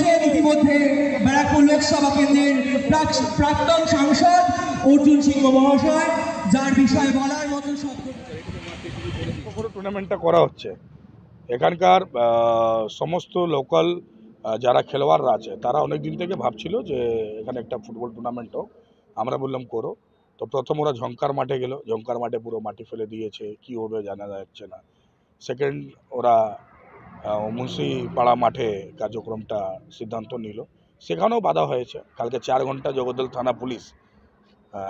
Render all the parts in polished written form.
রয়েছেন ইতিমধ্যে ব্যারাকপুর লোকসভা কেন্দ্রের প্রাক্তন সাংসদ অর্জুন সিংহ মহাশয়, যার বিষয়ে বলার মতো শব্দ। টুর্নামেন্টটা করা হচ্ছে, এখানকার সমস্ত লোকাল যারা খেলোয়াড়রা আছে তারা অনেক দিন থেকে ভাবছিল যে এখানে একটা ফুটবল টুর্নামেন্ট হোক। আমরা বললাম করো। তো প্রথম ওরা ঝঙ্কার মাঠে গেল, ঝঙ্কার মাঠে পুরো মাটি ফেলে দিয়েছে, কী হবে জানা যাচ্ছে না। সেকেন্ড ওরা মুন্সিপাড়া মাঠে কার্যক্রমটা সিদ্ধান্ত নিল, সেখানেও বাধা হয়েছে। কালকে 4 ঘন্টা জগদ্দল থানা পুলিশ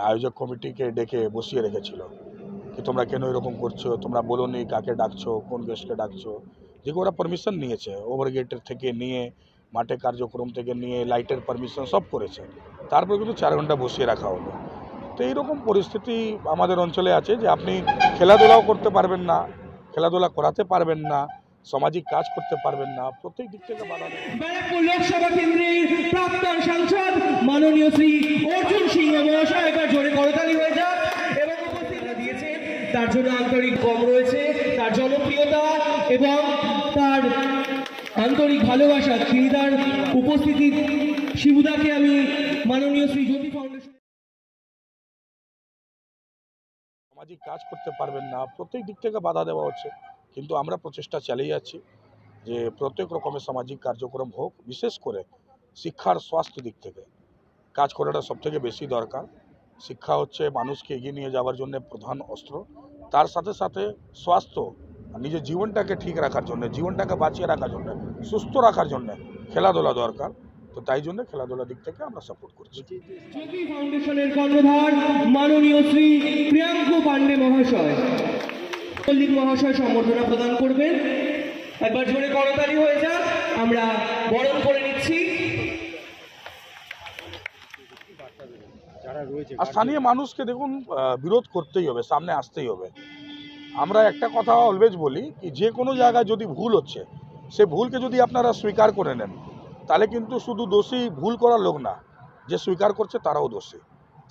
আয়োজক কমিটিকে ডেকে বসিয়ে রেখেছিল कि তোমরা কেন এরকম করছো, তোমরা বলো নি কাকে ডাকছো, কোন গেস্টকে ডাকছো। যেগুলো ওরা পারমিশন নিয়েছে, ওভারগেটের থেকে নিয়ে মাঠে কার্যক্রম থেকে নিয়ে লাইটের পারমিশন সব করেছে, তারপরে কিন্তু 4 ঘন্টা বসিয়ে রাখা হলো। তো এইরকম পরিস্থিতি আমাদের অঞ্চলে আছে যে আপনি খেলাধুলাও করতে পারবেন না, খেলাধুলা করাতে পারবেন না, সামাজিক কাজ করতে পারবেন না, প্রত্যেক দিক থেকে বাধা। ব্যারাকপুর লোকসভা কেন্দ্রের প্রাক্তন সাংসদ মাননীয় শ্রী অর্জুন সিংহ মহাশয়, একবার জোরে করতালি হয়ে যাক। এবং উপস্থিতি দিয়েছেন, তার জন্য আন্তরিক কম রয়েছে, তার জনপ্রিয়তা এবং তার আন্তরিক ভালোবাসা। তিনি তার উপস্থিতি শিবুদাকে আমি মাননীয় শ্রী জ্যোতি ফাউন্ডেশন। সামাজিক কাজ করতে পারবেন না, প্রত্যেক দিক থেকে বাধা দেওয়া হচ্ছে, কিন্তু আমরা প্রচেষ্টা চালিয়ে যাচ্ছি যে প্রত্যেক রকমের সামাজিক কার্যক্রম হোক, বিশেষ করে শিক্ষার স্বাস্থ্য দিক থেকে কাজ করাটা সবথেকে বেশি দরকার। শিক্ষা হচ্ছে মানুষকে এগিয়ে নিয়ে যাওয়ার জন্য প্রধান অস্ত্র, তার সাথে সাথে স্বাস্থ্য, নিজের জীবনটাকে ঠিক রাখার জন্য, জীবনটাকে বাঁচিয়ে রাখার জন্য, সুস্থ রাখার জন্য খেলাধুলা দরকার। তো তাই জন্য খেলাধুলার দিক থেকে আমরা সাপোর্ট করছি। জ্যোতি ফাউন্ডেশনের কর্ণধার মাননীয় শ্রী প্রিয়াঙ্কু পান্ডে মহাশয়, মল্লিক মহাশয় সম্বর্ধনা প্রদান করবেন। একবার জোরে করতালি হয়ে যাক, আমরা বরণ করে নিচ্ছি। আর স্থানীয় মানুষকে দেখুন, বিরোধ করতেই হবে, সামনে আসতেই হবে। আমরা একটা কথা অলওয়েজ বলি কি যে কোনো জায়গায় যদি ভুল হচ্ছে, সে ভুলকে যদি আপনারা স্বীকার করে নেন, তাহলে কিন্তু শুধু দোষী ভুল করার লোক না, যে স্বীকার করছে তারাও দোষী,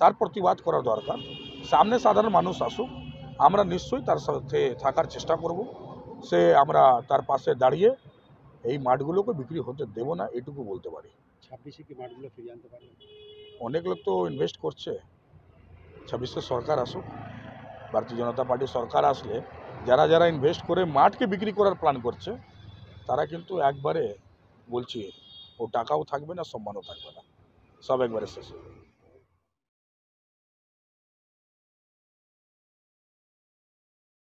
তার প্রতিবাদ করা দরকার। সামনে সাধারণ মানুষ আসুক, আমরা নিশ্চয়ই তার সাথে থাকার চেষ্টা করব। সে আমরা তার পাশে দাঁড়িয়ে এই মাঠগুলোকে বিক্রি হতে দেব না, এটুকু বলতে পারি। 26-এ কি মাঠগুলো ফিরিয়ে আনতে পারবেন? অনেক লোক তো ইনভেস্ট করছে। 26-এ সরকার আসুক, ভারতীয় জনতা পার্টি সরকার আসলে যারা যারা ইনভেস্ট করে মাঠকে বিক্রি করার প্ল্যান করছে, তারা কিন্তু একবারে বলছি ও টাকাও থাকবে না, সম্মানও থাকবে না, সব একবারে শেষ হবে।